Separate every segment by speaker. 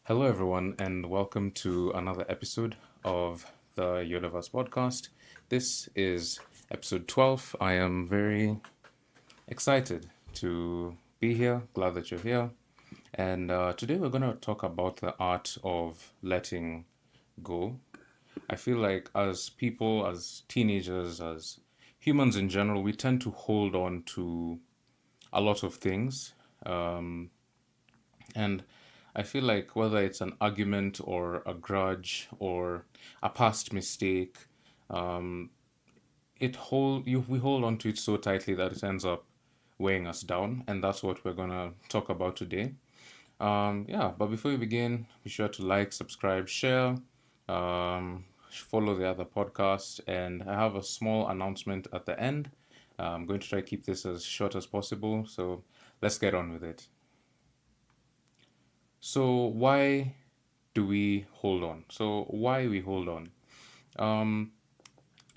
Speaker 1: Hello, everyone, and welcome to another episode of the Yodaverse podcast. This is episode 12. I am very excited to be here, glad that you're here. And today we're going to talk about the art of letting go. I feel like as people, as teenagers, as humans in general, we tend to hold on to a lot of things. Um, And I feel like whether it's an argument or a grudge or a past mistake, um, we hold on to it so tightly that it ends up weighing us down, and that's what we're gonna talk about today. Yeah, but before we begin, be sure to like, subscribe, share, follow the other podcast, and I have a small announcement at the end. I'm going to try to keep this as short as possible, so let's get on with it. So why do we hold on? So why we hold on? Um,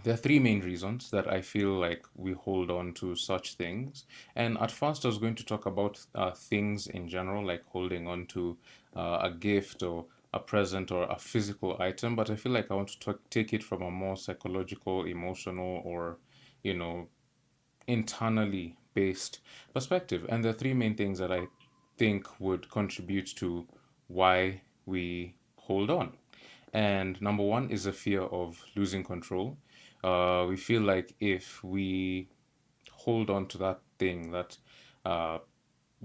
Speaker 1: there are three main reasons that I feel like we hold on to such things. And at first, I was going to talk about things in general, like holding on to a gift or a present or a physical item. But I feel like I want to take it from a more psychological, emotional, or, you know, internally based perspective. And there are three main things that I think would contribute to why we hold on. And number one is a fear of losing control. We feel like if we hold on to that thing, that uh,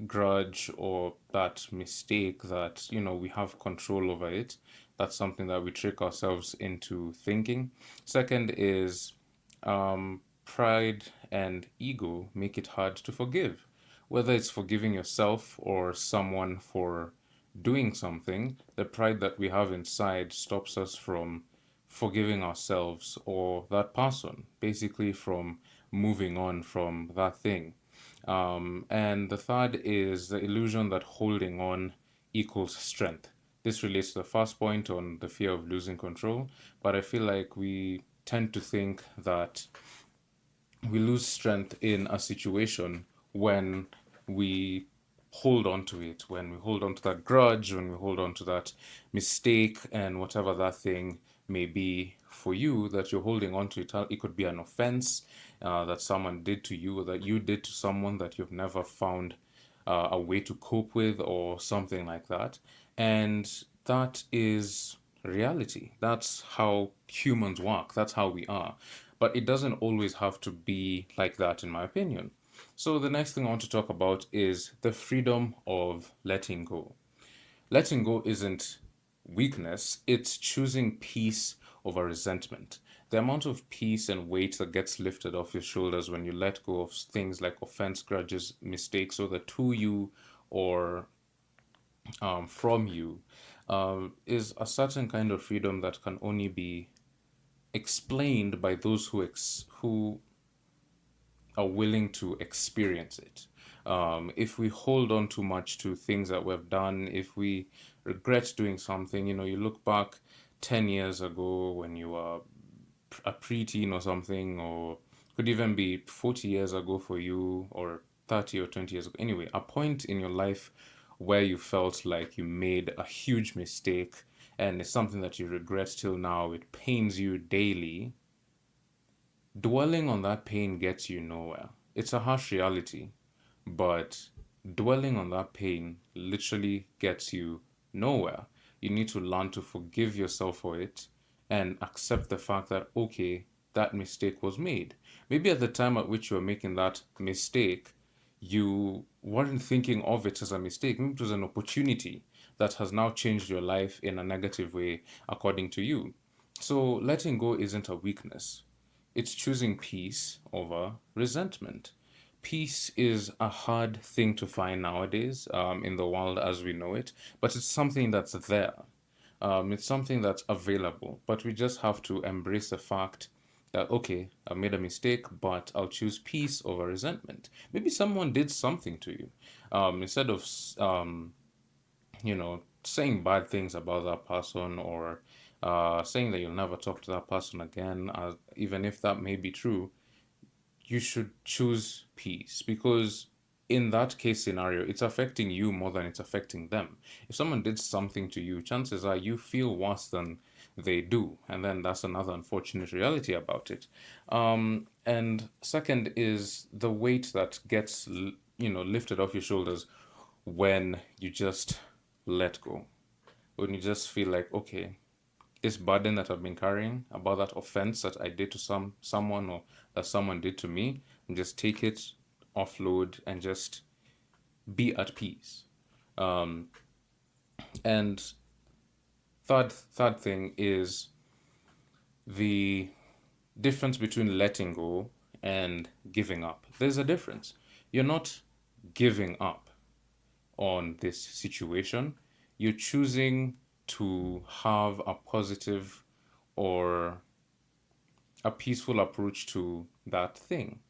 Speaker 1: grudge or that mistake, that we have control over it, that's something that we trick ourselves into thinking. Second is pride and ego make it hard to forgive, whether it's forgiving yourself or someone for doing something. The pride that we have inside stops us from forgiving ourselves or that person, basically from moving on from that thing. And the third is the illusion that holding on equals strength. This relates to the first point on the fear of losing control, but I feel like we tend to think that we lose strength in a situation when we hold on to it, when we hold on to that grudge, when we hold on to that mistake, and whatever that thing may be for you that you're holding on to. It could be an offense that someone did to you, or that you did to someone that you've never found a way to cope with, or something like that. And that is reality. That's how humans work. That's how we are. But it doesn't always have to be like that, in my opinion. So, the next thing I want to talk about is the freedom of letting go. Letting go isn't weakness, it's choosing peace over resentment. The amount of peace and weight that gets lifted off your shoulders when you let go of things like offense, grudges, mistakes, whether to you or from you, is a certain kind of freedom that can only be explained by those who are willing to experience it. If we hold on too much to things that we've done, if we regret doing something, you look back 10 years ago when you were a preteen or something, or could even be 40 years ago for you, or 30 or 20 years ago. Anyway, a point in your life where you felt like you made a huge mistake and it's something that you regret till now, it pains you daily. Dwelling on that pain gets you nowhere. It's a harsh reality, but dwelling on that pain literally gets you nowhere. You need to learn to forgive yourself for it and accept the fact that, okay, that mistake was made. Maybe at the time at which you were making that mistake, you weren't thinking of it as a mistake. Maybe it was an opportunity that has now changed your life in a negative way, according to you. So letting go isn't a weakness. It's choosing peace over resentment. Peace is a hard thing to find nowadays in the world as we know it, but it's something that's there. It's something that's available, but we just have to embrace the fact that, okay, I made a mistake, but I'll choose peace over resentment. Maybe someone did something to you. Instead of saying bad things about that person, or saying that you'll never talk to that person again, even if that may be true, you should choose peace, because in that case scenario, it's affecting you more than it's affecting them. If someone did something to you, chances are you feel worse than they do. And then that's another unfortunate reality about it. And second is the weight that gets, lifted off your shoulders when you just let go. When you just feel like, okay, this burden that I've been carrying about that offense that I did to someone or that someone did to me, and just take it, offload, and just be at peace. Um, and third thing is the difference between letting go and giving up. There's a difference. You're not giving up on this situation. You're choosing to have a positive or a peaceful approach to that thing.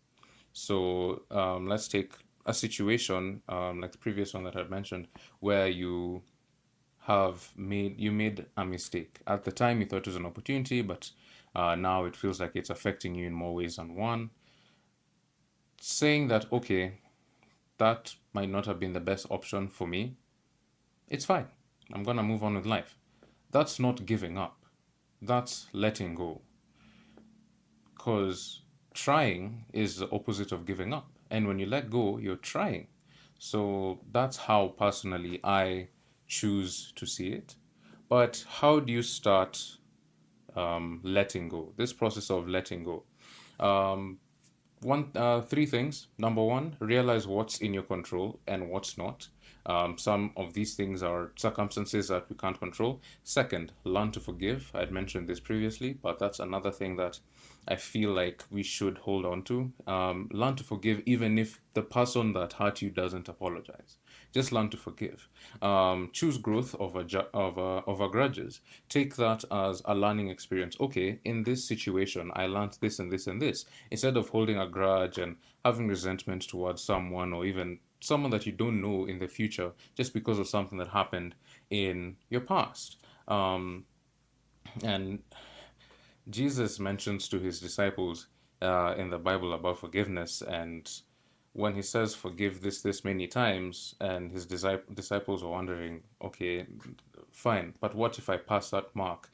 Speaker 1: So let's take a situation like the previous one that I mentioned, where you made a mistake. At the time, you thought it was an opportunity, but now it feels like it's affecting you in more ways than one. Saying that, okay, that might not have been the best option for me, it's fine. I'm gonna move on with life. That's not giving up. That's letting go. Because trying is the opposite of giving up. And when you let go, you're trying. So that's how personally I choose to see it. But how do you start letting go? This process of letting go. Um, three things. Number one, realize what's in your control and what's not. Some of these things are circumstances that we can't control. Second, learn to forgive. I'd mentioned this previously, but that's another thing that I feel like we should hold on to. Learn to forgive even if the person that hurt you doesn't apologize. Just learn to forgive. Choose growth over grudges. Take that as a learning experience. Okay, in this situation, I learned this and this and this. Instead of holding a grudge and having resentment towards someone or even someone that you don't know in the future just because of something that happened in your past. And Jesus mentions to his disciples in the Bible about forgiveness, and when he says forgive this many times, and his disciples are wondering, okay, fine, but what if I pass that mark?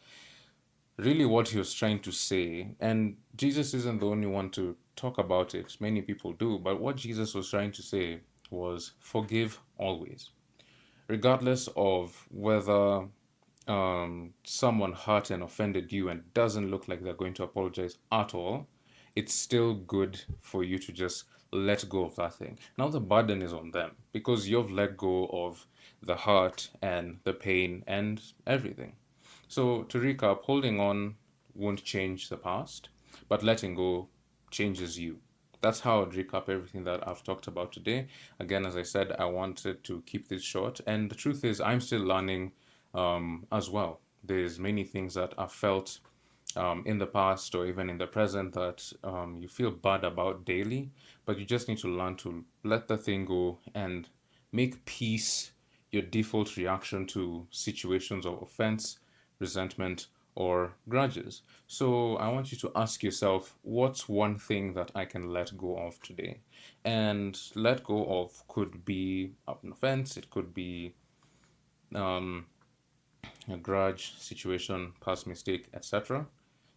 Speaker 1: Really, what he was trying to say, and Jesus isn't the only one to talk about it, many people do, but what Jesus was trying to say was forgive always, regardless of whether someone hurt and offended you and doesn't look like they're going to apologize at all. It's still good for you to just let go of that thing. Now the burden is on them because you've let go of the hurt and the pain and everything. So to recap, holding on won't change the past, but letting go changes you. That's how I'd recap everything that I've talked about today. Again, as I said, I wanted to keep this short, and the truth is, I'm still learning as well. There's many things that I've felt in the past or even in the present that you feel bad about daily, but you just need to learn to let the thing go and make peace your default reaction to situations of offense, resentment, or grudges. So I want you to ask yourself, what's one thing that I can let go of today? And let go of could be an offense, it could be um, a grudge, situation, past mistake, etc.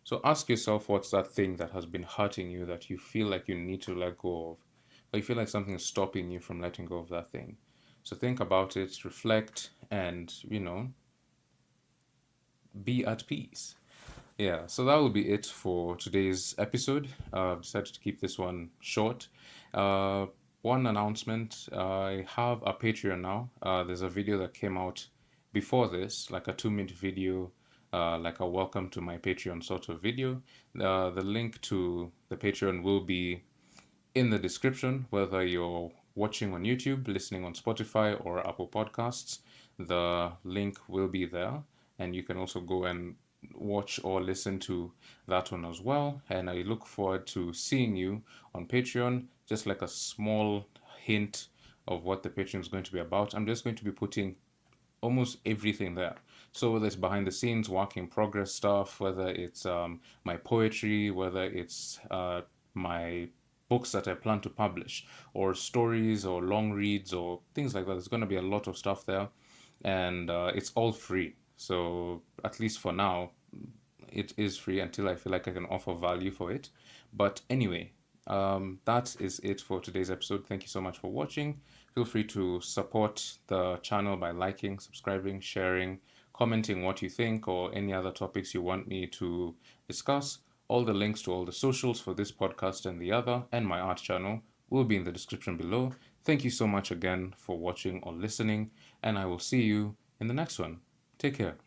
Speaker 1: So ask yourself, what's that thing that has been hurting you that you feel like you need to let go of, but you feel like something is stopping you from letting go of that thing. So think about it, reflect, and be at peace. Yeah, so that will be it for today's episode. Decided to keep this one short. Uh, One announcement, I have a Patreon now. There's a video that came out before this, like a 2-minute video, like a welcome to my Patreon sort of video. The link to the Patreon will be in the description, whether you're watching on YouTube, listening on Spotify or Apple Podcasts. The link will be there, and you can also go and watch or listen to that one as well. And I look forward to seeing you on Patreon. Just like a small hint of what the Patreon is going to be about, I'm just going to be putting almost everything there. So whether it's behind the scenes, work in progress stuff, whether it's my poetry, whether it's my books that I plan to publish, or stories, or long reads, or things like that. There's going to be a lot of stuff there, and it's all free. So, at least for now, it is free until I feel like I can offer value for it. But anyway, that is it for today's episode. Thank you so much for watching. Feel free to support the channel by liking, subscribing, sharing, commenting what you think, or any other topics you want me to discuss. All the links to all the socials for this podcast and the other, and my art channel, will be in the description below. Thank you so much again for watching or listening, and I will see you in the next one. Take care.